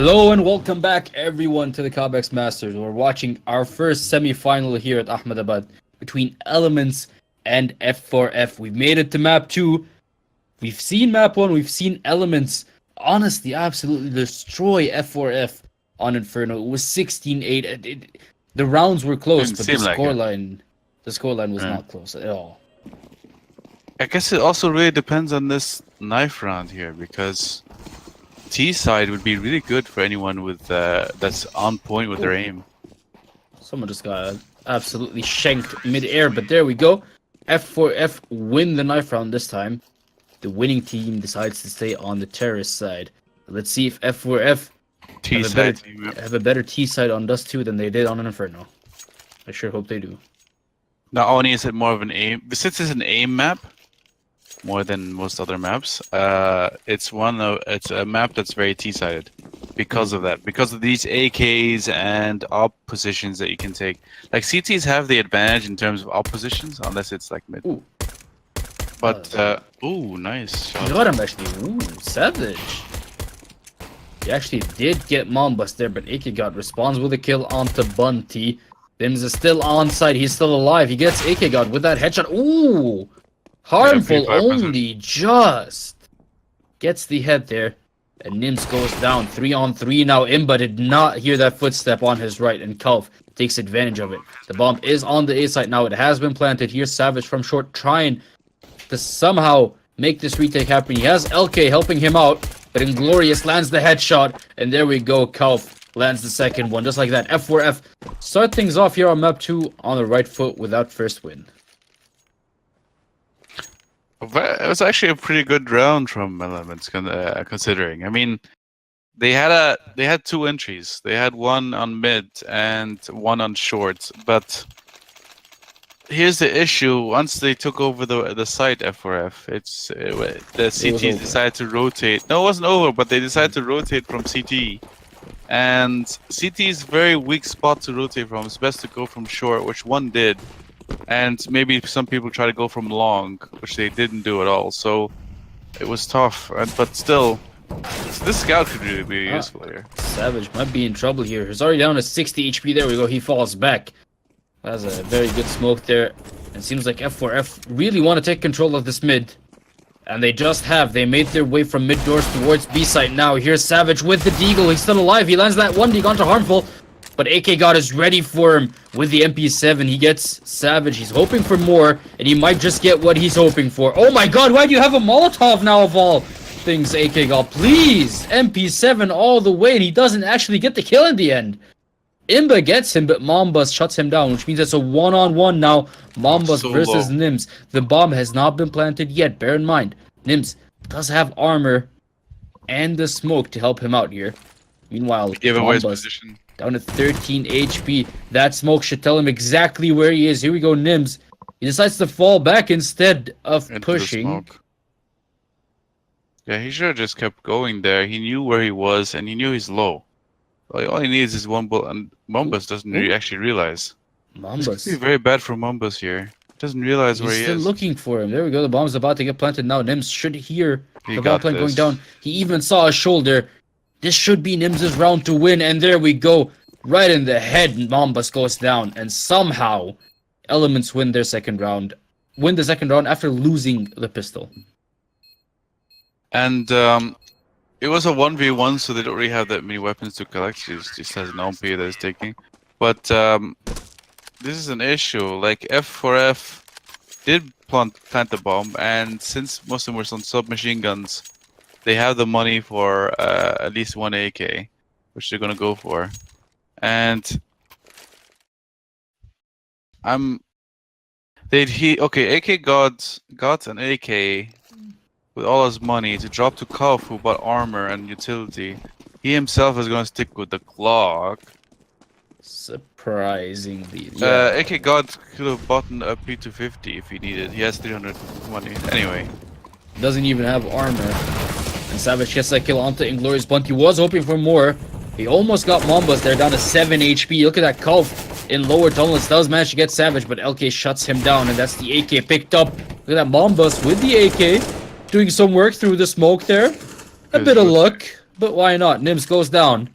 Hello and welcome back everyone to the Cobx Masters. We're watching our first semi-final here at Ahmedabad between Elements and F4F. We've made it to map 2. We've seen map 1, we've seen Elements honestly absolutely destroy F4F on Inferno. It was 16-8. The rounds were close, but the scoreline was not close at all. I guess it also really depends on this knife round here, because T side would be really good for anyone with that's on point with their aim. Someone just got absolutely shanked mid-air, but there we go. F4F win the knife round this time. The winning team decides to stay on the terrorist side. Let's see if F4F have a better T side on Dust 2 than they did on Inferno. I sure hope they do. Not only is it more of an aim, since it's an aim map, more than most other maps, it's a map that's very T-sided because of that, because of these AKs and op positions that you can take. Like CTs have the advantage in terms of op positions, unless it's like mid. Ooh. But ooh, nice shot. You got him actually. Ooh, savage. He actually did get Mombus there, but AK responds with a kill onto Bunty. Bims is still on site. He's still alive. He gets AK with that headshot. Ooh. Harmful only just gets the head there, and Nims goes down 3-on-3 now. Imba did not hear that footstep on his right, and Kalf takes advantage of it. The bomb is on the A site now. It has been planted. Here's Savage from short, trying to somehow make this retake happen. He has LK helping him out, but Inglorious lands the headshot, and there we go. Kalf lands the second one, just like that. F4F start things off here on map 2 on the right foot without first win. It was actually a pretty good round from Elements, considering. I mean, they had two entries. They had one on mid and one on short. But here's the issue: once they took over the site, F4F, the CTs decided to rotate. No, it wasn't over, but they decided to rotate from CT. And CT is a very weak spot to rotate from. It's best to go from short, which one did. And maybe some people try to go from long, which they didn't do at all. So it was tough, but still, this scout could really be useful here. Savage might be in trouble here. He's already down to 60 HP. There we go. He falls back. That's a very good smoke there. It seems like F4F really want to take control of this mid. And they just have. They made their way from mid doors towards B site now. Here's Savage with the deagle. He's still alive. He lands that one deagle onto Harmful. But AK is ready for him with the MP7. He gets Savage. He's hoping for more, and he might just get what he's hoping for. Oh my god, why do you have a Molotov now of all things, AK? Please! MP7 all the way, and he doesn't actually get the kill in the end. Imba gets him, but Mombus shuts him down, which means it's a one-on-one now. Mombus versus Nims. The bomb has not been planted yet, bear in mind. Nims does have armor and the smoke to help him out here. Meanwhile, give away his position. Down to 13 HP. That smoke should tell him exactly where he is. Here we go, Nims. He decides to fall back instead of pushing. Yeah, he should have just kept going there. He knew where he was, and he knew he's low. All he needs is one bullet, and Mombus doesn't actually realize. Mombus. It's very bad for Mombus here. Doesn't realize where he is. He's still looking for him. There we go. The bomb's about to get planted now. Nims should hear the bomb plant going down. He even saw a shoulder. This should be Nims' round to win, and there we go. Right in the head, Mombus goes down, and somehow Elements win the second round after losing the pistol. And it was a 1v1, so they don't really have that many weapons to collect. He just has an OMP that is taking. But this is an issue. Like, F4F did plant the bomb, and since most of them were on submachine guns, they have the money for at least one AK, which they're gonna go for. And AK got an AK with all his money to drop to Kalf, who bought armor and utility. He himself is gonna stick with the Glock. Surprisingly, yeah. AK could have bought a P250 if he needed. He has 300 money anyway. Doesn't even have armor. And Savage gets that kill onto Inglorious Bunty. Was hoping for more. He almost got Mombus there, down to 7 HP. Look at that Kalf in lower tunnels. Does manage to get Savage, but LK shuts him down, and that's the AK picked up. Look at that Mombus with the AK, doing some work through the smoke there. A bit of luck, but why not? Nims goes down.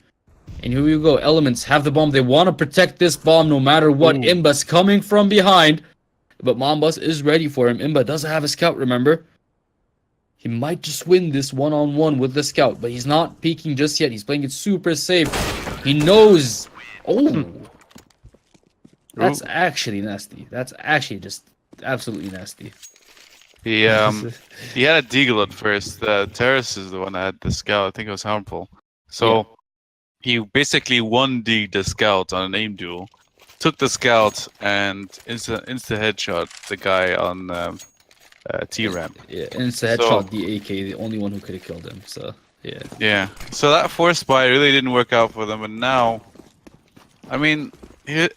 And here we go. Elements have the bomb. They want to protect this bomb no matter what. Ooh. Imba's coming from behind. But Mombus is ready for him. Imba doesn't have a scout, remember? He might just win this one-on-one with the scout. But he's not peeking just yet. He's playing it super safe. He knows. Oh. That's actually nasty. That's actually just absolutely nasty. He had a deagle at first. The terrace is the one that had the scout. I think it was harmful. So he basically one-D'd the scout on an aim duel, took the scout and insta headshot the guy on T-ramp. Yeah, insta headshot the AK, the only one who could have killed him. So yeah. Yeah. So that force buy really didn't work out for them, and now, I mean, it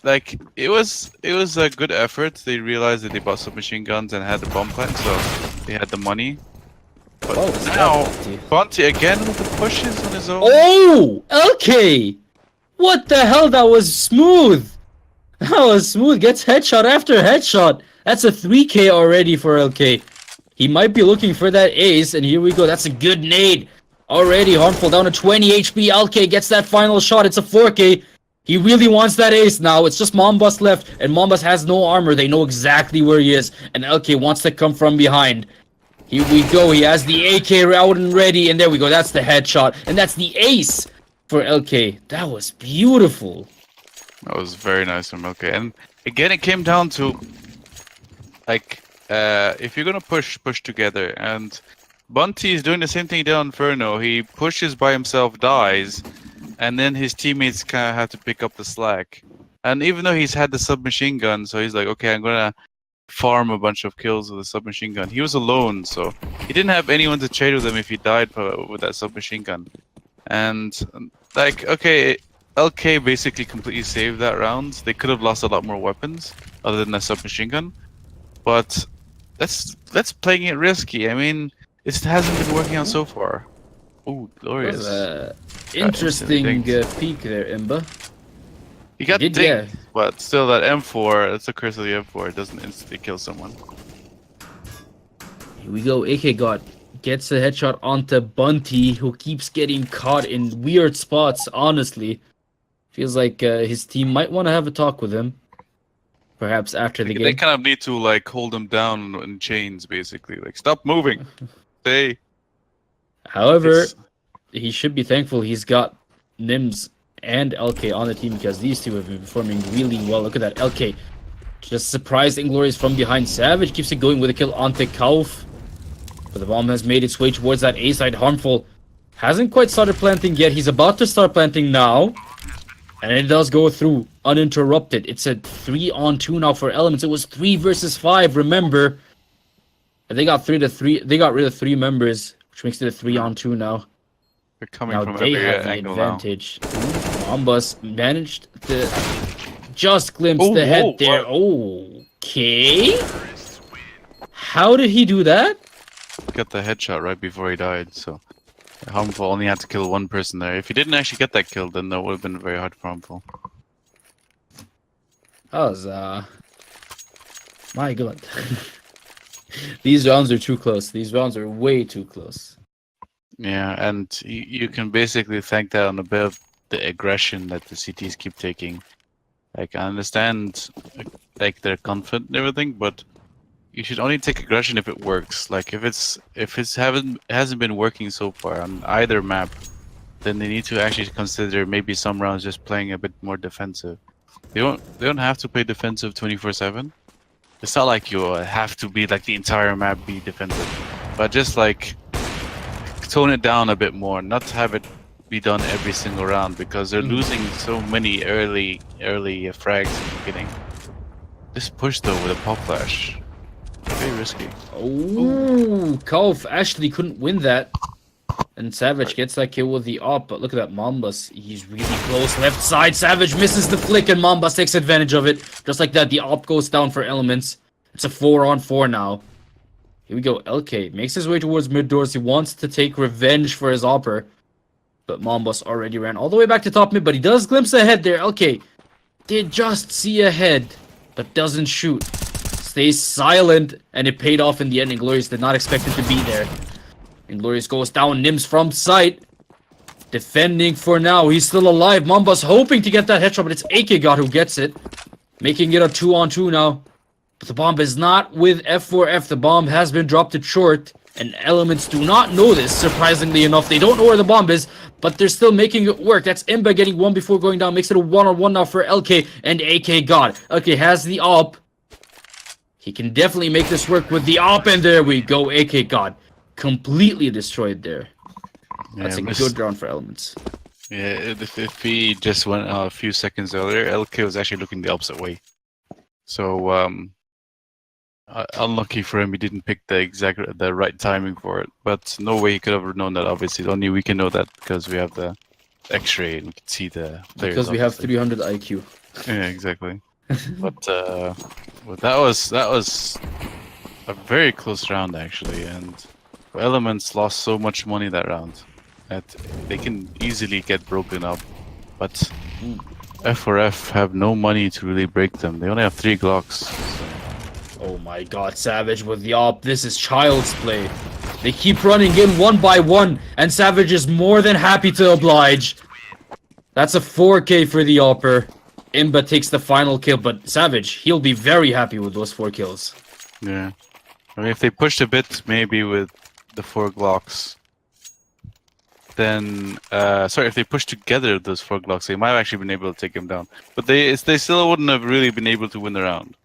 was a good effort. They realized that they bought submachine guns and had the bomb plant, so they had the money. But now, Bunty again with the pushes on his own. Oh! LK! What the hell? That was smooth! That was smooth. Gets headshot after headshot. That's a 3K already for LK. He might be looking for that ace, and here we go. That's a good nade. Already harmful, down to 20 HP. LK gets that final shot. It's a 4K. He really wants that ace now. It's just Mombus left, and Mombus has no armor. They know exactly where he is, and LK wants to come from behind. Here we go. He has the AK out and ready, and there we go. That's the headshot, and that's the ace for LK. That was beautiful. That was very nice from LK. And again, it came down to, like, if you're gonna push together. And Bunty is doing the same thing down Inferno. He pushes by himself, dies, and then his teammates kind of have to pick up the slack. And even though he's had the submachine gun, so he's like, okay, I'm gonna farm a bunch of kills with a submachine gun. He was alone, so he didn't have anyone to trade with him if he died with that submachine gun. And like, okay, LK basically completely saved that round. They could have lost a lot more weapons other than that submachine gun, but that's playing it risky. I mean, it hasn't been working out so far. Oh, glorious! Interesting peek there, Imba. He got dinged, but still, that M4, that's the curse of the M4. It doesn't instantly kill someone. Here we go. AK gets a headshot onto Bunty, who keeps getting caught in weird spots, honestly. Feels like his team might want to have a talk with him. Perhaps after the game. They kind of need to, like, hold him down in chains, basically. Like, stop moving. Stay. However, he should be thankful he's got Nims and LK on the team, because these two have been performing really well. Look at that. LK just surprised Inglorious from behind. Savage keeps it going with a kill onto Kauf. But the bomb has made its way towards that A side. Harmful hasn't quite started planting yet. He's about to start planting now. And it does go through uninterrupted. It's a 3-on-2 now for Elements. It was 3 versus 5, remember. And they got rid of 3 members, which makes it a 3-on-2 now. They're coming from every angle now. Advantage. Mombus managed to just glimpse the head there. Okay. How did he do that? Got the headshot right before he died, so Harmful only had to kill one person there. If he didn't actually get that kill, then that would have been very hard for Harmful. That was, my god. These rounds are too close. These rounds are way too close. Yeah, and you can basically thank that on a bit of the aggression that the CTs keep taking. Like, I understand, like, they're confident and everything, but you should only take aggression if it works. Like, if it hasn't been working so far on either map, then they need to actually consider maybe some rounds just playing a bit more defensive. They don't have to play defensive 24/7. It's not like you have to be like the entire map be defensive, but just like tone it down a bit more, not have it be done every single round, because they're losing so many early frags in the beginning. This push though with a pop flash, very risky. Oh, Kauf actually couldn't win that. And Savage gets that kill with the op, but look at that Mombus. He's really close. Left side, Savage misses the flick, and Mombus takes advantage of it. Just like that, the op goes down for Elements. It's a 4-on-4 now. Here we go. LK makes his way towards mid doors. He wants to take revenge for his opper. But Mombus already ran all the way back to top mid, but he does glimpse ahead there. LK did just see ahead, but doesn't shoot. Stays silent, and it paid off in the end. Inglorious did not expect it to be there. Inglorious goes down, Nims from sight. Defending for now. He's still alive. Mamba's hoping to get that headshot, but it's AK God who gets it. Making it a 2-on-2 now. But the bomb is not with F4F. The bomb has been dropped at short. And Elements do not know this, surprisingly enough. They don't know where the bomb is, but they're still making it work. That's Imba getting one before going down. Makes it a 1-on-1 now for LK and AK God. LK has the AWP. He can definitely make this work with the AWP, and there we go. AK God. Completely destroyed there. That's a good round for Elements. Yeah, if he just went a few seconds earlier, LK was actually looking the opposite way. So, unlucky for him, he didn't pick the right timing for it. But no way he could have known that, obviously. Only we can know that because we have the X-ray and we can see the players. Because we have 300 IQ. Yeah, exactly. but that was a very close round, actually. And Elements lost so much money that round that they can easily get broken up. But F4F have no money to really break them. They only have 3 Glocks. So. Oh my god, Savage with the AWP. This is child's play. They keep running in one by one, and Savage is more than happy to oblige. That's a 4K for the AWPer. Imba takes the final kill, but Savage, he'll be very happy with those 4 kills. Yeah. I mean, if they pushed a bit, maybe with the 4 Glocks, then... sorry, if they pushed together those 4 Glocks, they might have actually been able to take him down. But they still wouldn't have really been able to win the round.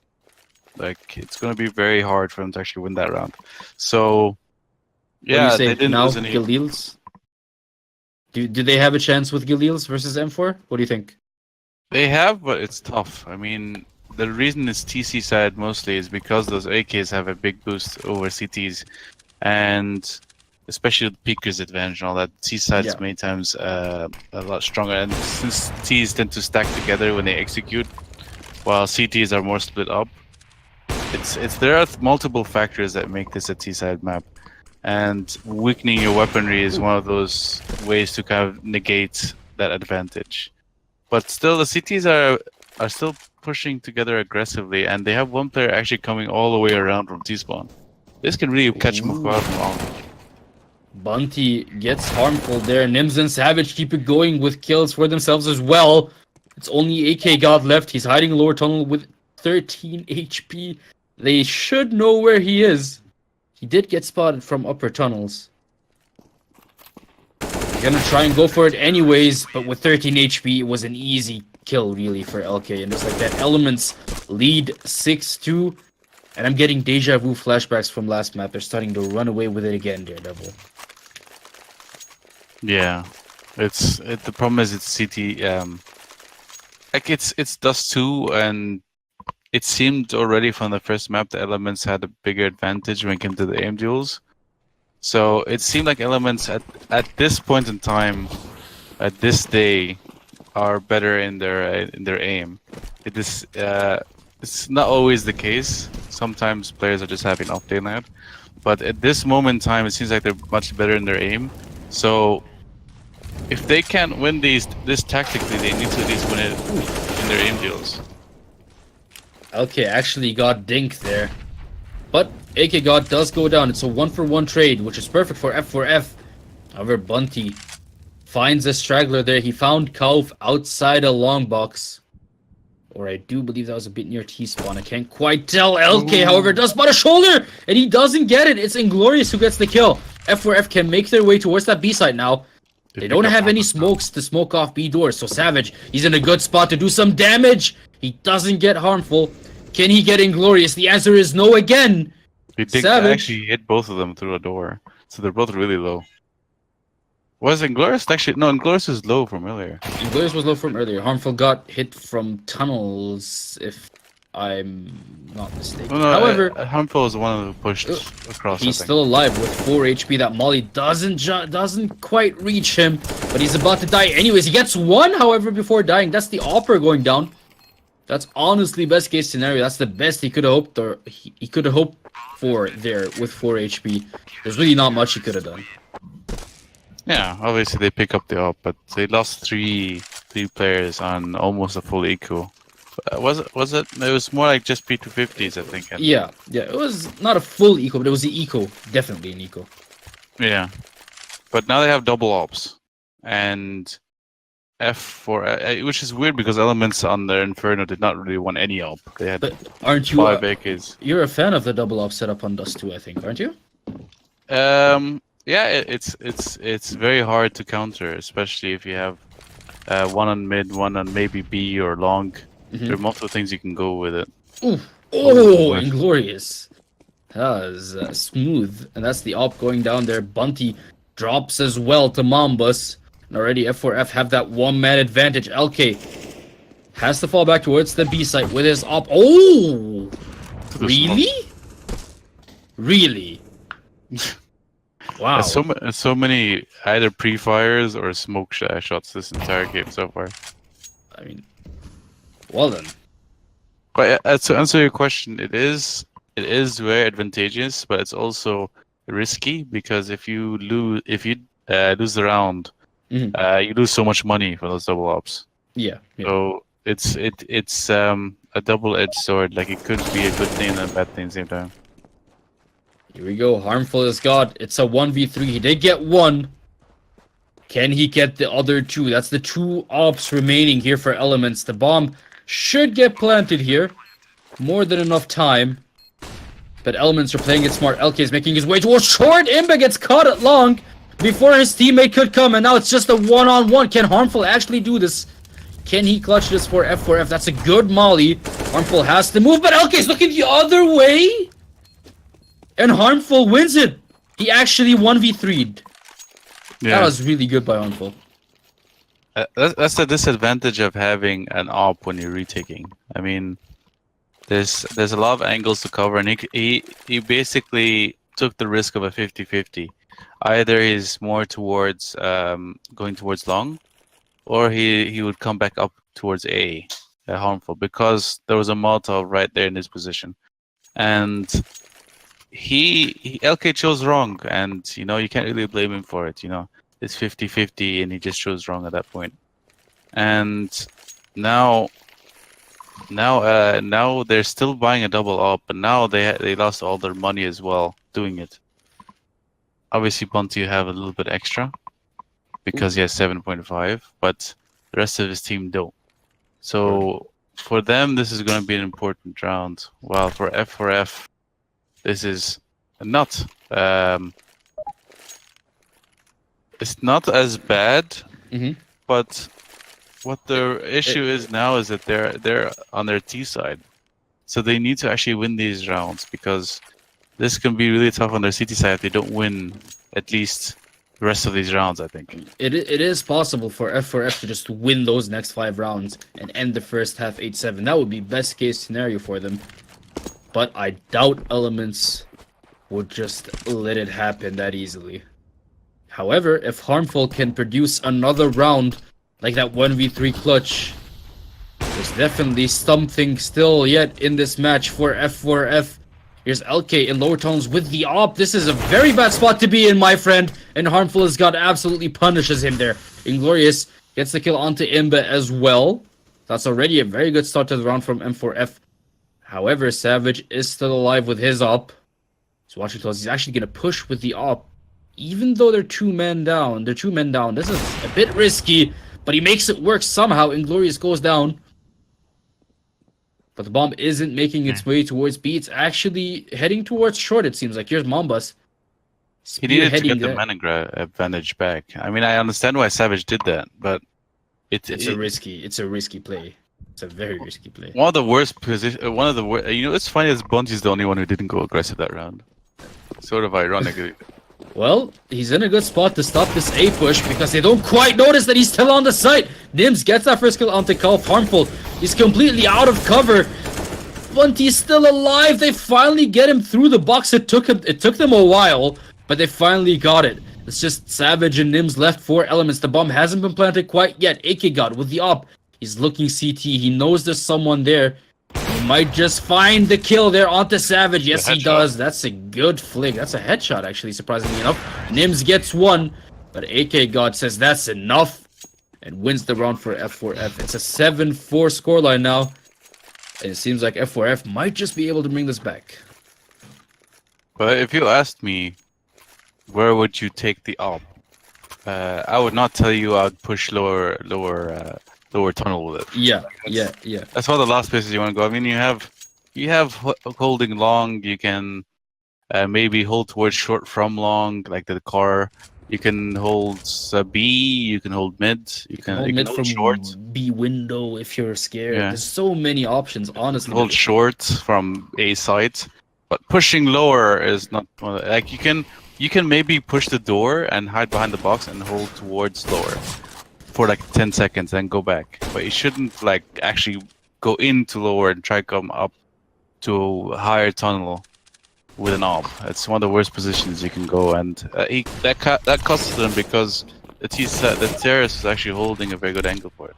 Like, it's going to be very hard for them to actually win that round. So, yeah, they didn't lose any... Galil's? Do they have a chance with Galil's versus M4? What do you think? They have, but it's tough. I mean, the reason it's TC side mostly is because those AKs have a big boost over CTs. And especially with Peeker's advantage and all that, C side's many times a lot stronger. And since Ts tend to stack together when they execute, while CTs are more split up, there are multiple factors that make this a T-side map, and weakening your weaponry is one of those ways to kind of negate that advantage. But still, the CTs are still pushing together aggressively, and they have one player actually coming all the way around from T-spawn. This can really catch Mukad long. Bunty gets harmful there. Nims and Savage keep it going with kills for themselves as well. It's only AK God left. He's hiding lower tunnel with 13 HP. They should know where he is. He did get spotted from upper tunnels. They're gonna try and go for it anyways, but with 13 HP, it was an easy kill, really, for LK. And just like that, Elements lead 6-2. And I'm getting deja vu flashbacks from last map. They're starting to run away with it again, Daredevil. Yeah. The problem is it's CT... like, it's Dust 2, and it seemed already from the first map the Elements had a bigger advantage when it came to the aim duels. So it seemed like Elements at this point in time, at this day, are better in their aim. It's not always the case. Sometimes players are just having off day night. But at this moment in time, it seems like they're much better in their aim. So if they can't win this tactically, they need to at least win it in their aim deals. LK actually got dinked there. But AK God does go down. It's a 1-for-1 trade, which is perfect for F4F. However, Bunty finds a straggler there. He found Kauf outside a long box. Or I do believe that was a bit near T-spawn. I can't quite tell. LK, however, does spot a shoulder! And he doesn't get it. It's Inglorious who gets the kill. F4F can make their way towards that B side now. They don't have any smokes to smoke off B doors. So Savage, he's in a good spot to do some damage. He doesn't get harmful. Can he get Inglorious? The answer is no again. He did actually hit both of them through a door. So they're both really low. Was Inglorious actually... No, Inglorious is low from earlier. Inglorious was low from earlier. Harmful got hit from tunnels, if I'm not mistaken. No, however, Harmful is the one who pushed across. He's still alive with 4 HP. That Molly doesn't quite reach him, but he's about to die anyways. He gets 1, however, before dying. That's the AWPer going down. That's honestly best case scenario. That's the best he could have hoped, or he could have hoped for there with 4 HP. There's really not much he could have done. Yeah, obviously they pick up the AWP, but they lost three players on almost a full eco. Was it? It was more like just P250s, I think. Yeah, it was not a full eco, but it was the eco. Definitely an eco. Yeah, but now they have double ops, and F4, which is weird because Elements on their Inferno did not really want any op. They had But aren't you? 5 AKs. You're a fan of the double op setup on Dust 2, I think, aren't you? Yeah, it's very hard to counter, especially if you have one on mid, one on maybe B or long. There are multiple things you can go with it. Ooh. Oh, Inglorious. That was smooth. And that's the op going down there. Bunty drops as well to Mambus. And already F4F have that one-man advantage. LK has to fall back towards the B site with his op. Oh! Really? Really? Wow. So many either pre-fires or smoke shots this entire game so far. I mean, well then. But to answer your question, it is very advantageous, but it's also risky because if you lose the round, you lose so much money for those double ops. Yeah. So it's a double-edged sword. Like it could be a good thing and a bad thing at the same time. Here we go. Harmful as God. It's a 1v3. He did get one. Can he get the other two? That's the 2 ops remaining here for Elements. The bomb should get planted here. More than enough time. But Elements are playing it smart. LK is making his way towards short. Imba gets caught at long before his teammate could come. And now it's just a one-on-one. Can Harmful actually do this? Can he clutch this for F4F? That's a good molly. Harmful has to move, but LK is looking the other way. And Harmful wins it. He actually 1v3'd. Yeah. That was really good by Harmful. That's the disadvantage of having an op when you're retaking. I mean, there's a lot of angles to cover, and he basically took the risk of a 50-50. Either he's more towards going towards long, or he would come back up towards A, Harmful, because there was a Molotov right there in his position, and he LK chose wrong, and you can't really blame him for it. It's 50-50, and he just chose wrong at that point. And now they're still buying a double op, but now they lost all their money as well doing it. Obviously, Bunty have a little bit extra because he has 7.5, but the rest of his team don't. So for them, this is going to be an important round. While for F4F, this is not. It's not as bad, but what their issue is now is that they're on their T side, so they need to actually win these rounds, because this can be really tough on their CT side if they don't win at least the rest of these rounds. I think it is possible for F4F to just win those next 5 rounds and end the first half 8-7. That would be best case scenario for them. But I doubt Elements would just let it happen that easily. However, if Harmful can produce another round like that 1v3 clutch, there's definitely something still yet in this match for F4F. Here's LK in lower tones with the op. This is a very bad spot to be in, my friend. And Harmful has got absolutely punishes him there. Inglorious gets the kill onto Imba as well. That's already a very good start to the round from M4F. However, Savage is still alive with his op. So watching close, he's actually going to push with the op. Even though they're 2 men down. This is a bit risky, but he makes it work somehow. Inglorious goes down. But the bomb isn't making its way towards B. It's actually heading towards short, it seems like. Here's Mambus. He needed to get the mana advantage back. I mean, I understand why Savage did that, but it's a risky play. It's a very risky play. One of the worst positions. It's funny as Bunty's the only one who didn't go aggressive that round. Sort of ironic. Well, he's in a good spot to stop this A push because they don't quite notice that he's still on the site. Nims gets that first kill onto Kalf. Harmful. He's completely out of cover. Bunty's still alive. They finally get him through the box. It took them a while, but they finally got it. It's just Savage and Nims left 4 Elements. The bomb hasn't been planted quite yet. AK God with the op. He's looking CT. He knows there's someone there. He might just find the kill there onto Savage. Yes, he does. That's a good flick. That's a headshot, actually, surprisingly enough. Nims gets 1, but AK God says that's enough and wins the round for F4F. It's a 7-4 scoreline now, and it seems like F4F might just be able to bring this back. But if you asked me, where would you take the op? I would not tell you I'd push lower tunnel with it. Yeah, That's, yeah. that's one of the last places you want to go. I mean, you have holding long. You can maybe hold towards short from long, like the car. You can hold B. You can hold mid. You can hold mid from short. B window if you're scared. Yeah, There's so many options, you can honestly. hold short from A side, but pushing lower is not like you can maybe push the door and hide behind the box and hold towards lower for like 10 seconds and go back. But you shouldn't like actually go into lower and try to come up to a higher tunnel with an op. It's one of the worst positions you can go, and that costed him because the terrace is actually holding a very good angle for it.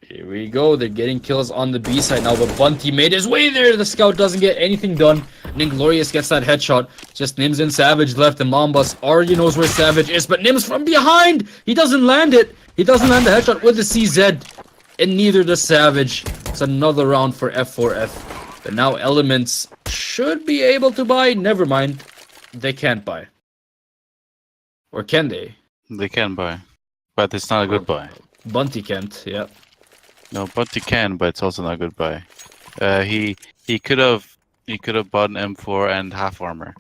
Here we go. They're getting kills on the B side now, but Bunty made his way there. The scout doesn't get anything done. And Inglorious gets that headshot. Just Nims and Savage left, and Mombus already knows where Savage is, but Nims from behind! He doesn't land it. He doesn't land the headshot with the CZ, and neither does Savage. It's another round for F4F. But now Elements should be able to buy. Never mind. They can't buy. Or can they? They can buy, but it's not a good buy. Bunty can't, yeah. No, but he can, but it's also not a good buy. He could have bought an M4 and half armor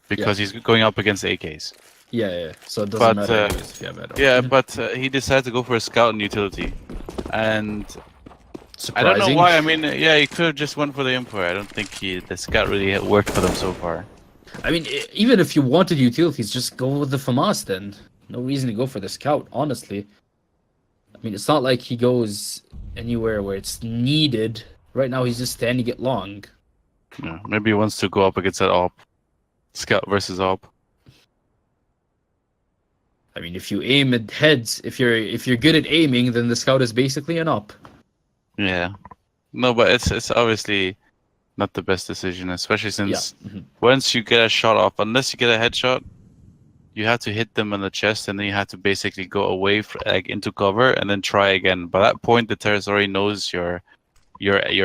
because he's going up against AKs. Yeah. So it doesn't matter anyways if you have it. Yeah, but he decided to go for a scout and utility, and Surprising. I don't know why. I mean, yeah, he could have just went for the M4. I don't think the scout really worked for them so far. I mean, even if you wanted utilities, just go with the FAMAS then. No reason to go for the scout, honestly. I mean, it's not like he goes anywhere where it's needed. Right now, he's just standing it long. Yeah, maybe he wants to go up against that op. Scout versus op. I mean, if you aim at heads, if you're good at aiming, then the scout is basically an op. Yeah. No, but it's obviously not the best decision, especially since Yeah. once you get a shot off, unless you get a headshot, you have to hit them on the chest, and then you have to basically go away like into cover and then try again. By that point, the terrorist already knows your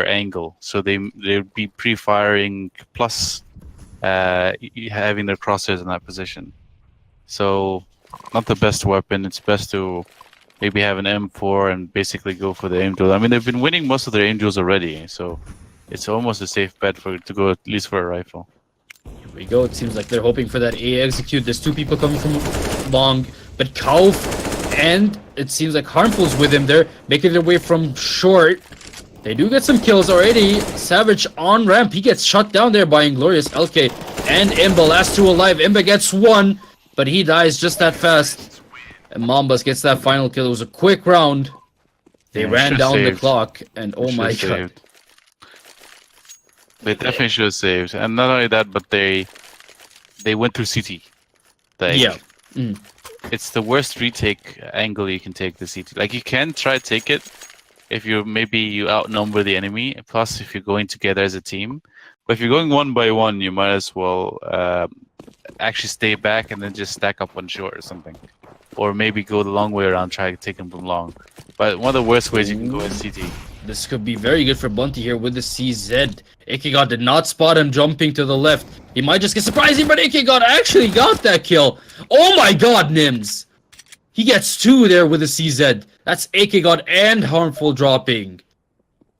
angle, so they'll be pre-firing plus having their crosshairs in that position. So not the best weapon. It's best to maybe have an M4 and basically go for the aim duel. I mean, they've been winning most of their aim duels already, so it's almost a safe bet to go at least for a rifle. Here we go. It seems like they're hoping for that A execute. There's two people coming from long, but Kauf and it seems like Harmful's with him. They're making their way from short. They do get some kills already. Savage on ramp. He gets shot down there by Inglorious. LK and Imba. Last two alive. Imba gets one, but he dies just that fast. And Mombus gets that final kill. It was a quick round. They ran down the clock, and oh my god. They definitely should have saved. And not only that, but they went through CT. Like, yeah. It's the worst retake angle you can take the CT. Like, you can try to take it if you outnumber the enemy, plus if you're going together as a team. But if you're going one by one, you might as well actually stay back and then just stack up one short or something. Or maybe go the long way around, try to take them from long. But one of the worst ways you can go is CT. This could be very good for Bunty here with the CZ. Ikegod did not spot him jumping to the left. He might just get surprising, but Ikegod actually got that kill. Oh my god, Nims! He gets two there with the CZ. That's Ikegod and Harmful dropping.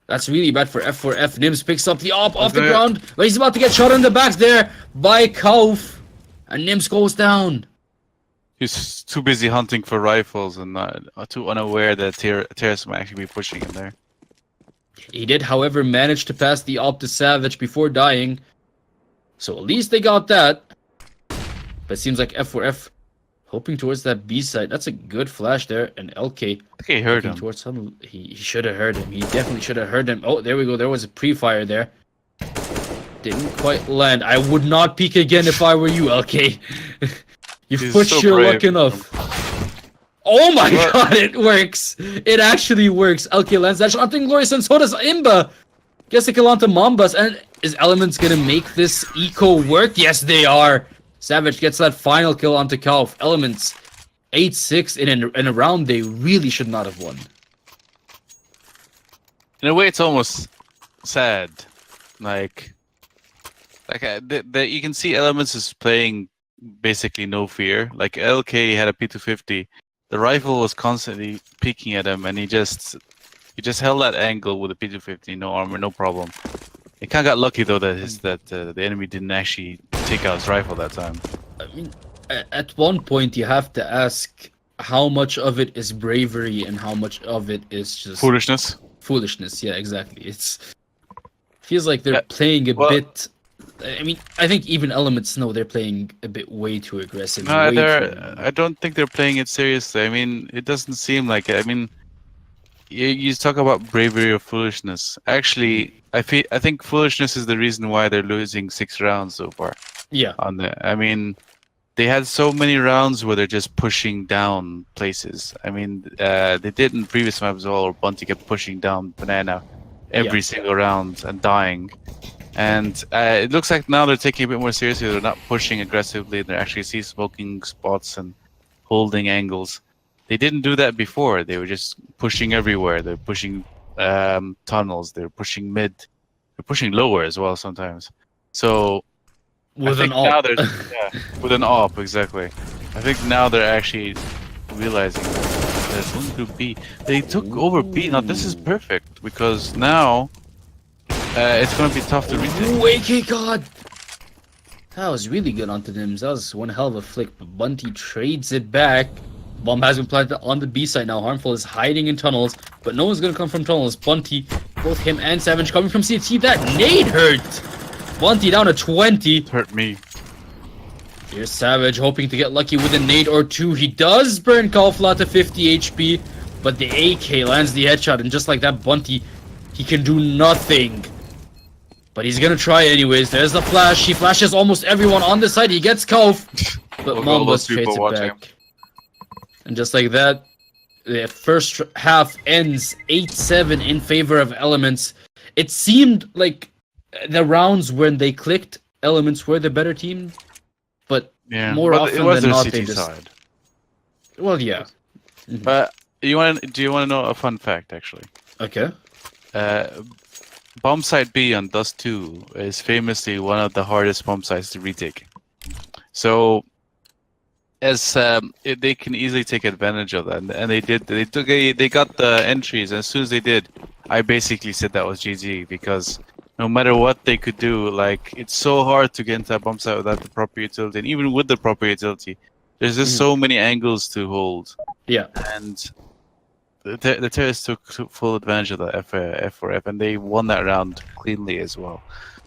That's really bad for F4F. Nims picks up the op off the ground, but he's about to get shot in the back there by Kauf. And Nims goes down. He's too busy hunting for rifles and too unaware that terrorists might actually be pushing him there. He did, however, manage to pass the op to Savage before dying. So at least they got that. But it seems like F4F hoping towards that B side. That's a good flash there. And LK. I think he heard him. Towards he should have heard him. He definitely should have heard him. Oh, there we go. There was a pre-fire there. Didn't quite land. I would not peek again if I were you, LK. You've pushed your luck enough. Oh my god, it works! It actually works. LK lands that shot. Glorious, and so does Imba. Gets a kill onto Mombus, and is Elements gonna make this eco work? Yes, they are. Savage gets that final kill onto Kauf. Elements 8-6 in a round they really should not have won. In a way, it's almost sad. Like you can see Elements is playing basically no fear. Like LK had a P250, the rifle was constantly peeking at him, and he just held that angle with a P250, no armor, no problem. He kind of got lucky though that the enemy didn't actually take out his rifle that time. I mean, at one point you have to ask how much of it is bravery and how much of it is just Foolishness. foolishness. Yeah, exactly. It's feels like they're Yeah, playing a well- bit. I mean, I think even Elements know they're playing a bit way too aggressive. No, way I don't think they're playing it seriously. I mean, it doesn't seem like it. I mean, you talk about bravery or foolishness. Actually, I think foolishness is the reason why they're losing 6 rounds so far. Yeah, On the, I mean, they had so many rounds where they're just pushing down places. I mean, they did in previous maps as well. Or Bunty kept pushing down Banana every single round and dying. And it looks like now they're taking a bit more seriously. They're not pushing aggressively. They're actually smoking spots and holding angles. They didn't do that before. They were just pushing everywhere. They're pushing tunnels. They're pushing mid. They're pushing lower as well sometimes. So with I an think now all. they're with an op, exactly. I think now they're actually realizing that there's going to be. They took over B. Now this is perfect because now it's going to be tough to retake. Ooh, AK God! That was really good onto Nims. That was one hell of a flick, but Bunty trades it back. Bomb has been planted on the B side now. Harmful is hiding in tunnels, but no one's gonna come from tunnels. Bunty, both him and Savage coming from CT. That nade hurt! Bunty down to 20. Hurt me. Here's Savage hoping to get lucky with a nade or two. He does burn Caulifla to 50 HP, but the AK lands the headshot, and just like that, Bunty, he can do nothing. But he's gonna try anyways. There's the flash. He flashes almost everyone on the side. He gets Kauf, but Look at all Mombus those trades people it watching. back. And just like that, the first half ends 8-7 in favor of Elements. It seemed like the rounds when they clicked, Elements were the better team, but Yeah, more but often it was than their not, CT they just... side. Well, yeah. But do you want to know a fun fact actually? Okay. Bomb site B on Dust 2 is famously one of the hardest bomb sites to retake. So, as they can easily take advantage of that, and they did. They got the entries, and as soon as they did, I basically said that was GG because no matter what they could do, like it's so hard to get into a bomb site without the proper utility, and even with the proper utility, there's just so many angles to hold. Yeah. And the terrorists took full advantage of the F4F, and they won that round cleanly as well.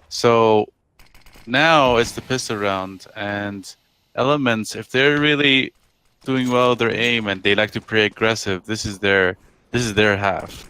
So now it's the pistol round, and Elements, if they're really doing well with their aim and they like to play aggressive, this is their half.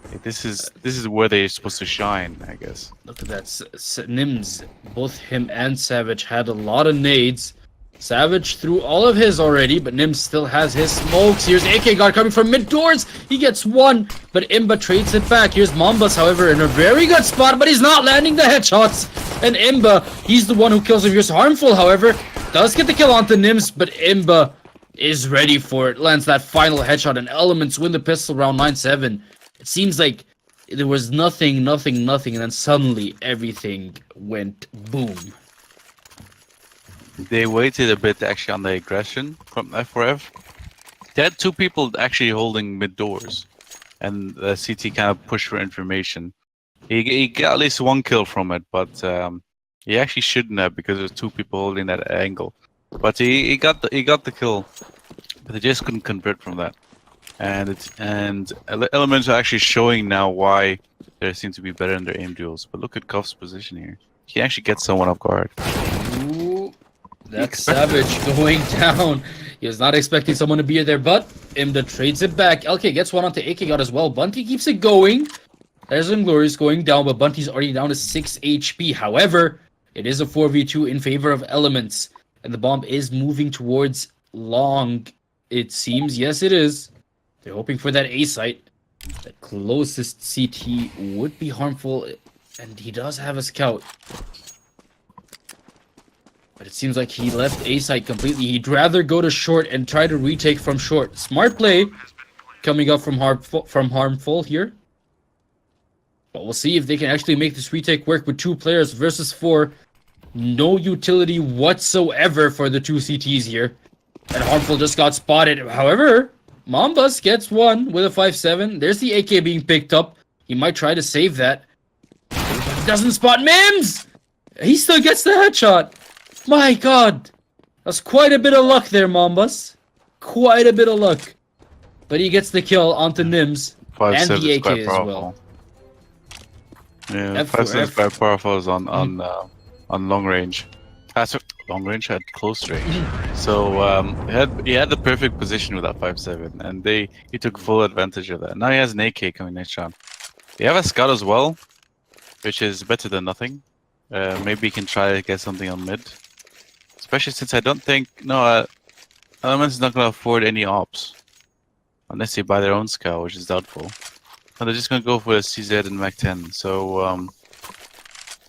Like, this is where they're supposed to shine, I guess. Look at that. Nims, both him and Savage had a lot of nades. Savage threw all of his already, but Nims still has his smokes. Here's AK God coming from mid doors. He gets one, but Imba trades it back. Here's Mombus, however, in a very good spot, but he's not landing the headshots. And Imba, he's the one who kills him. Here's Harmful, however, does get the kill onto Nims, but Imba is ready for it. Lands that final headshot, and Elements win the pistol round 9-7. It seems like there was nothing, and then suddenly everything went boom. They waited a bit actually on the aggression from F4F. They had 2 people actually holding mid doors, and the CT kind of pushed for information. He got at least 1 kill from it, but he actually shouldn't have because there's 2 people holding that angle. But he got the kill, but they just couldn't convert from that. And Elements are actually showing now why they seem to be better in their aim duels. But look at Cuff's position here. He actually gets someone off guard. Ooh, that's Savage going down. He was not expecting someone to be there, but Imda trades it back. LK gets one onto AK God as well. Bunty keeps it going. There's Inglorious going down, but Bunty's already down to 6 HP. However, it is a 4v2 in favor of Elements, and the bomb is moving towards long, it seems. Yes, it is. They're hoping for that A site. The closest CT would be Harmful, and he does have a scout. But it seems like he left A site completely. He'd rather go to short and try to retake from short. Smart play coming up from Harmful here. But we'll see if they can actually make this retake work with 2 players versus 4. No utility whatsoever for the two CTs here. And Harmful just got spotted. However, Mambas gets one with a 5-7. There's the AK being picked up. He might try to save that. He doesn't spot Mims! He still gets the headshot. My god. That's quite a bit of luck there, Mambas. Quite a bit of luck. But he gets the kill onto Nims. 5-7 And the is AK quite as powerful. well. Yeah, F4F. 5-7 is quite powerful on long range. Long range had close range. So he had the perfect position with that 5-7, and he took full advantage of that. Now he has an AK coming next round. They have a scout as well, which is better than nothing. Maybe he can try to get something on mid. Especially since I don't think Elements is not going to afford any ops unless they buy their own scout, which is doubtful. And they're just going to go for a CZ and Mac 10. So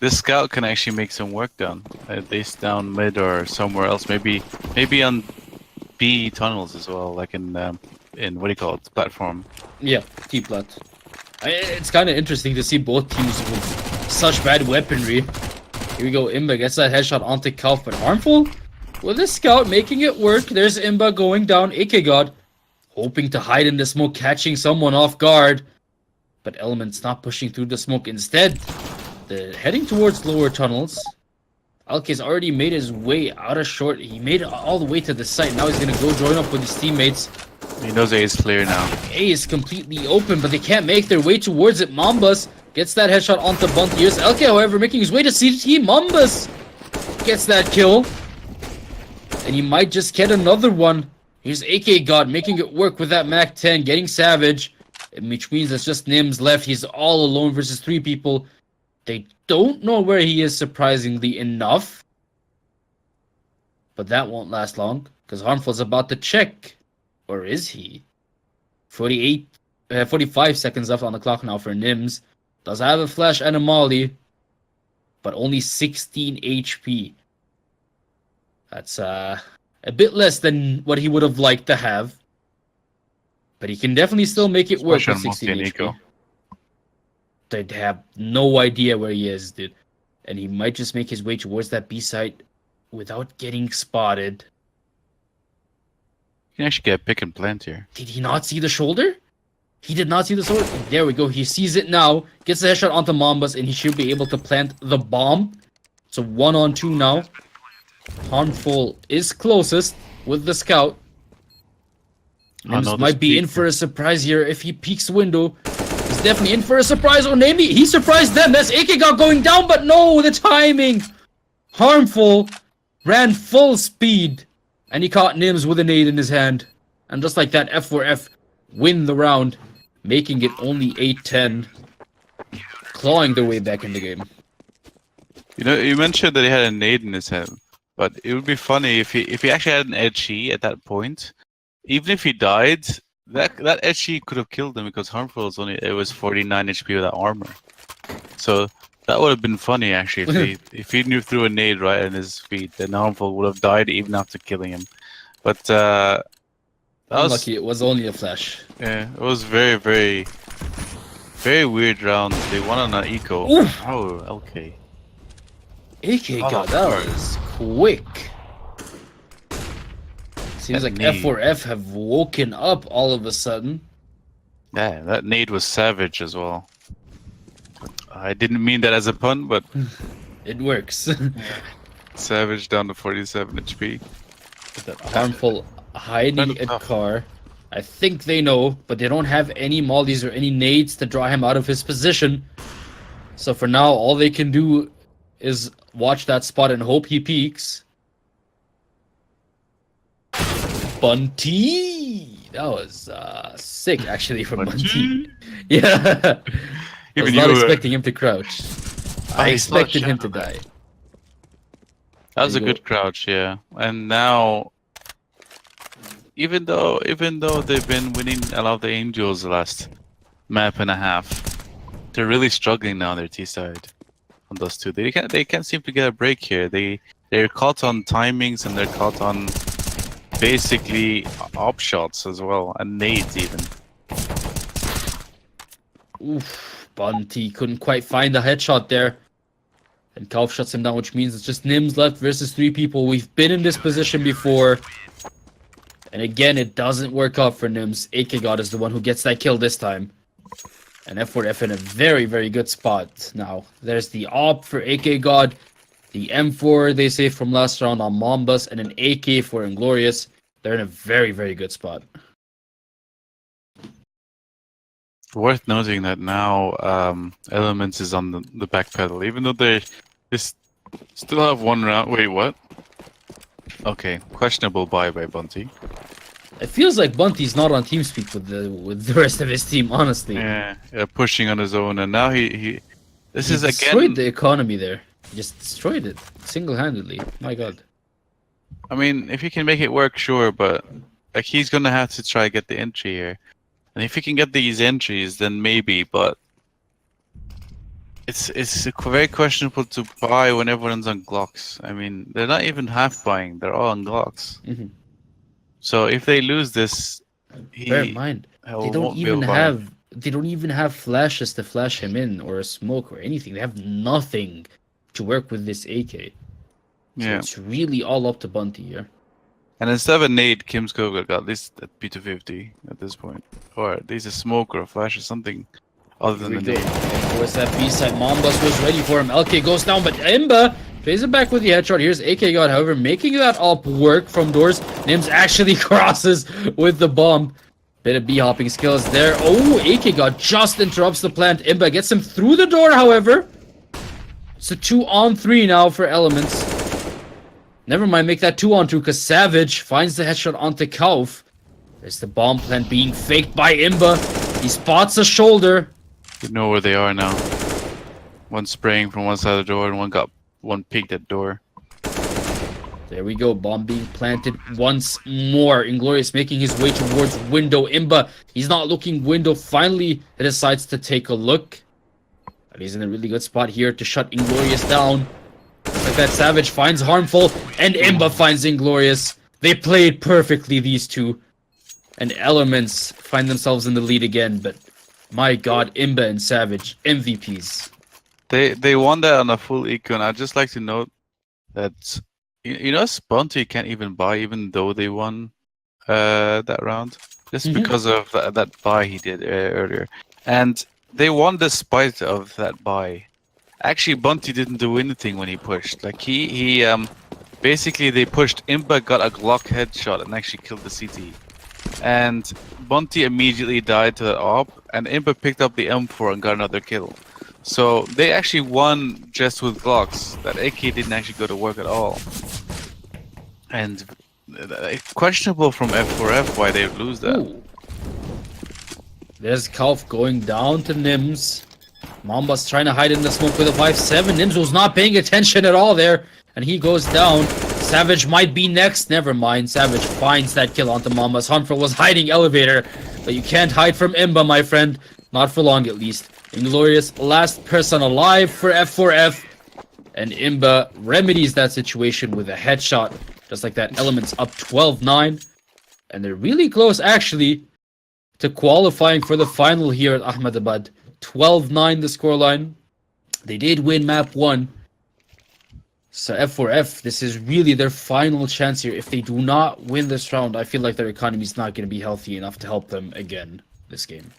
this scout can actually make some work done. At least down mid or somewhere else. Maybe on B tunnels as well, like in what do you call it, platform. Yeah, T-plat. It's kind of interesting to see both teams with such bad weaponry. Here we go, Imba gets that headshot onto Kalf, but Harmful with the scout making it work. There's Imba going down, AK God hoping to hide in the smoke, catching someone off guard. But Element's not pushing through the smoke. Instead, they're heading towards lower tunnels. Alke's already made his way out of short. He made it all the way to the site. Now he's going to go join up with his teammates. He knows A is clear now. A is completely open, but they can't make their way towards it. Mambas gets that headshot onto Bunty. Here's LK, however, making his way to CT. Mambas gets that kill. And he might just get another one. Here's AK God making it work with that Mac 10, getting Savage. Which means it's just Nims left. He's all alone versus 3 people. They don't know where he is, surprisingly enough. But that won't last long, because Harmful's about to check. Or is he? 45 seconds left on the clock now for Nims. Does have a flash and a molly, but only 16 HP. That's a bit less than what he would have liked to have. But he can definitely still make it work with 16 HP. They have no idea where he is, dude. And he might just make his way towards that B site without getting spotted. You can actually get a pick and plant here. Did he not see the shoulder? He did not see the shoulder. There we go. He sees it now. Gets the headshot onto Mambas, and he should be able to plant the bomb. It's a 1-on-2 now. Harmful is closest with the scout. Nims might be in for a surprise here if he peeks window. He's definitely in for a surprise, or maybe he surprised them. That's AK God going down, but no, the timing. Harmful ran full speed, and he caught Nims with a nade in his hand. And just like that, F4F win the round, making it only 8-10, clawing their way back in the game. You know, you mentioned that he had a nade in his hand, but it would be funny if he actually had an edgy at that point. Even if he died, that edgy could have killed him, because Harmful was 49 HP without armor. So that would have been funny actually if he threw a nade right in his feet, then Harmful would have died even after killing him. But unlucky, it was only a flash. Yeah, it was very, very, very weird round. They won on an eco. Oof. Oh, okay. AK God, that was quick. Seems like F4F have woken up all of a sudden. Yeah, that nade was savage as well. I didn't mean that as a pun, but it works. Savage down to 47 HP. Harmful hiding a car. I think they know, but they don't have any mollies or any nades to draw him out of his position. So for now, all they can do is watch that spot and hope he peeks. Bunty! That was sick, actually, from Bunty. Yeah. I was not expecting him to crouch. I expected him to die. That was a good crouch, yeah. And now, even though they've been winning a lot of the Angels the last map and a half, they're really struggling now on their T side. On those two, they can't seem to get a break here. They're caught on timings, and they're caught on basically op shots as well, and nades even. Oof, Bunty couldn't quite find the headshot there. And Kauf shuts him down, which means it's just Nims left versus 3 people. We've been in this position before. And again, it doesn't work out for Nims. AK God is the one who gets that kill this time. And F4F in a very, very good spot now. There's the AWP for AK God. The M4 they saved from last round on Mombas. And an AK for Inglorious. They're in a very, very good spot. Worth noting that now Elements is on the back pedal, even though they still have 1 round. Wait, what? Okay, questionable buy by Bunty. It feels like Bunty's not on TeamSpeak with the rest of his team, honestly. Yeah, pushing on his own, and now he this He is destroyed again the economy there. He just destroyed it single-handedly. My God. I mean, if he can make it work, sure, but like he's gonna have to try get the entry here. And if he can get these entries, then maybe, but it's very questionable to buy when everyone's on Glocks. I mean, they're not even half buying; they're all on Glocks. Mm-hmm. So if they lose this, Bear in mind, they don't even have flashes to flash him in, or a smoke, or anything. They have nothing to work with this AK. So yeah, it's really all up to Bunty here. and instead of a nade, Kim's Cobx got at least at P250 at this point, or at least a smoke or a flash or something other than the nade. Of course, that B-side Mombas was ready for him. LK goes down, but Imba pays it back with the headshot. Here's AK God, however, making that up work from doors. Nims actually crosses with the bomb. Bit of B-hopping skills there. Oh, AK God just interrupts the plant. Imba gets him through the door, however. It's a 2-on-3 now for Elements. Never mind, make that 2-on-2 because Savage finds the headshot onto Kauf. There's the bomb plant being faked by Imba. He spots a shoulder. You know where they are now. One spraying from one side of the door, and one peeked at door. There we go, bomb being planted once more. Inglorious making his way towards window. Imba, he's not looking window. Finally, he decides to take a look. And he's in a really good spot here to shut Inglorious down. Like that, Savage finds Harmful, and Imba finds Inglorious. They played perfectly, these two. And Elements find themselves in the lead again, but my God, Imba and Savage, MVPs. They won that on a full eco, and I'd just like to note that you know Spunty can't even buy, even though they won that round, just because of that buy he did earlier, and they won despite of that buy. Actually, Bunty didn't do anything when he pushed. Like he basically they pushed. Imba got a Glock headshot and actually killed the CT, and Bunty immediately died to that AWP, and Imba picked up the M4 and got another kill. So they actually won just with Glocks. That AK didn't actually go to work at all. And questionable from F4F why they would lose that. Ooh. There's Kauf going down to Nims. Mamba's trying to hide in the smoke with a 5-7. Nims was not paying attention at all there. And he goes down. Savage might be next. Never mind. Savage finds that kill onto Mamba's. Huntful was hiding elevator. But you can't hide from Imba, my friend. Not for long, at least. Inglorious, last person alive for F4F. And Imba remedies that situation with a headshot. Just like that, Elements up 12-9. And they're really close, actually, to qualifying for the final here at Ahmedabad. 12-9 the scoreline. They did win map 1. So F4F, this is really their final chance here. If they do not win this round, I feel like their economy is not going to be healthy enough to help them again this game.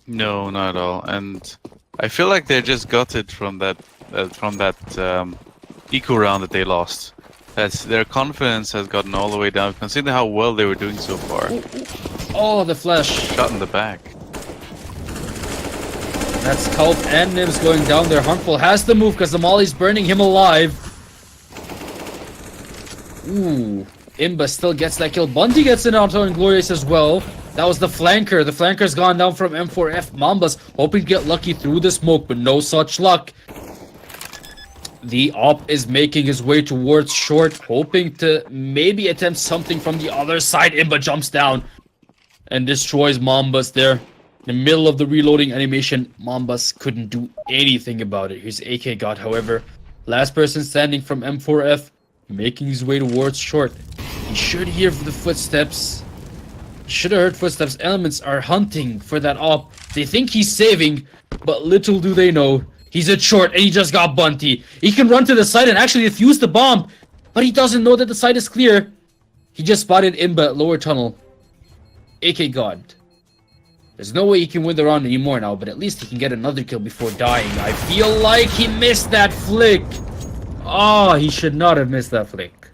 No, not at all. And I feel like they're just gutted from that eco round that they lost. That's their confidence has gotten all the way down. Consider how well they were doing so far. Oh, the flash. Shot in the back. That's Kauf and Nims going down there. Harmful has to move because the molly's burning him alive. Ooh. Imba still gets that kill. Bunty gets it onto Inglorious as well. That was the flanker. The flanker's gone down from M4F. Mambas hoping to get lucky through the smoke, but no such luck. The AWP is making his way towards short, hoping to maybe attempt something from the other side. Imba jumps down and destroys Mambas there. In the middle of the reloading animation, Mambas couldn't do anything about it. Here's AK God, however. Last person standing from M4F, making his way towards short. He should hear the footsteps. Should have heard footsteps. Elements are hunting for that AWP. They think he's saving, but little do they know He's at short, and he just got Bunty. He can run to the side and actually defuse the bomb, but he doesn't know that the side is clear. He just spotted Imba at lower tunnel. AK God. There's no way he can win the round anymore now, but at least he can get another kill before dying. I feel like he missed that flick. Oh, he should not have missed that flick.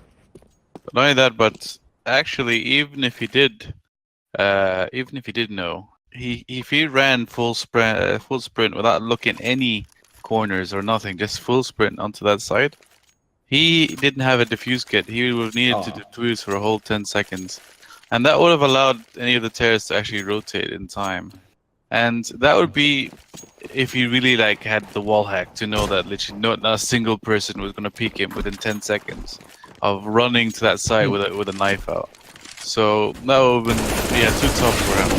Not only that, but actually, even if he did know, if he ran full sprint without looking any corners or nothing, just full sprint onto that side, he didn't have a defuse kit. He would have needed to defuse for a whole 10 seconds. And that would have allowed any of the terrorists to actually rotate in time. And that would be if he really like had the wall hack to know that literally not a single person was going to peek him within 10 seconds of running to that side with a knife out. So that would have been too tough for him.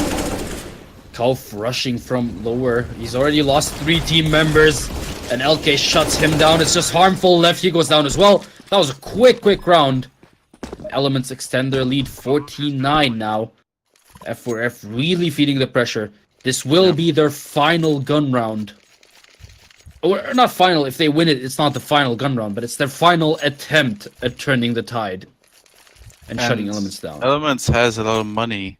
Kauf rushing from lower. He's already lost 3 team members, and LK shuts him down. It's just harmful. Left, he goes down as well. That was a quick round. Elements extend their lead 14-9 now. F4F really feeding the pressure. This will be their final gun round. Or not final, if they win it, it's not the final gun round, but it's their final attempt at turning the tide and shutting Elements down. Elements has a lot of money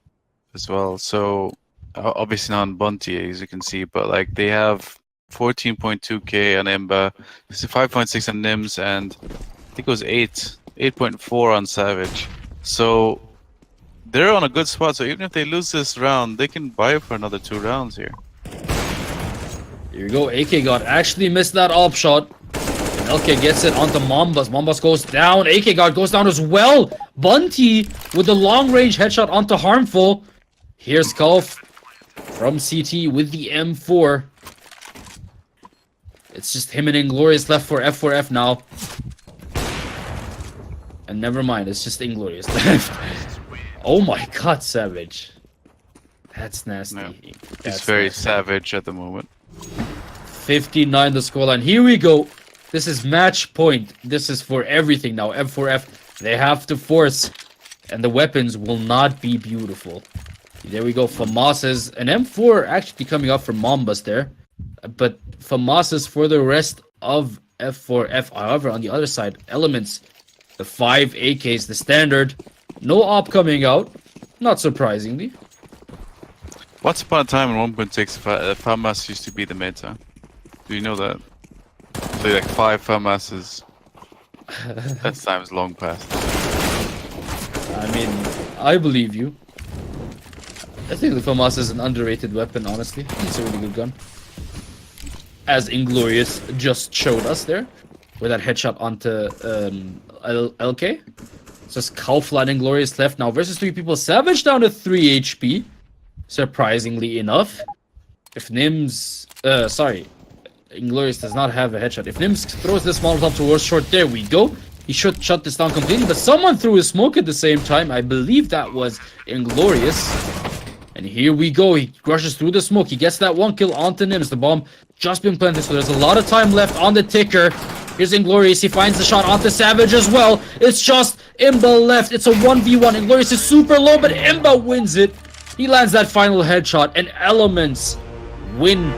as well, so obviously not on Bunty, as you can see, but like they have 14.2k on Imba, 5.6 on Nims, and I think it was 8.4 on Savage. So they're on a good spot. So even if they lose this round, they can buy for another 2 rounds here. Here we go. AK God actually missed that op shot. And LK gets it onto Mombas. Mombas goes down. AK God goes down as well. Bunty with the long range headshot onto Harmful. Here's Kauf from CT with the M4. It's just him and Inglorious left for F4F now. And never mind, it's just Inglorious left. Oh my god, Savage. That's nasty. Yeah. It's very savage at the moment. 59 the scoreline. Here we go. This is match point. This is for everything now. F4F, they have to force. And the weapons will not be beautiful. There we go. Famas's an M4 actually coming up from Mombas there. But Famas's for the rest of F4F. However, on the other side, Elements, the 5 AKs, the standard. No op coming out. Not surprisingly. Once upon a time in 1.6, FAMAS used to be the meta. Do you know that? So like 5 FAMASs. That time's long past. I mean, I believe you. I think the FAMAS is an underrated weapon, honestly. It's a really good gun. As Inglorious just showed us there. With that headshot onto LK. So it's Kaufland Inglorious left now versus 3 people. Savage down to 3 HP. Surprisingly enough. If Nims... Inglorious does not have a headshot. If Nims throws this Molotov towards short, there we go. He should shut this down completely, but someone threw his smoke at the same time. I believe that was Inglorious. And here we go. He rushes through the smoke. He gets that 1 kill onto Nims. The bomb just been planted, so there's a lot of time left on the ticker. Here's Inglorious. He finds the shot onto Savage as well. It's just Imba left. It's a 1v1. Inglorious is super low, but Imba wins it. He lands that final headshot, and Elements win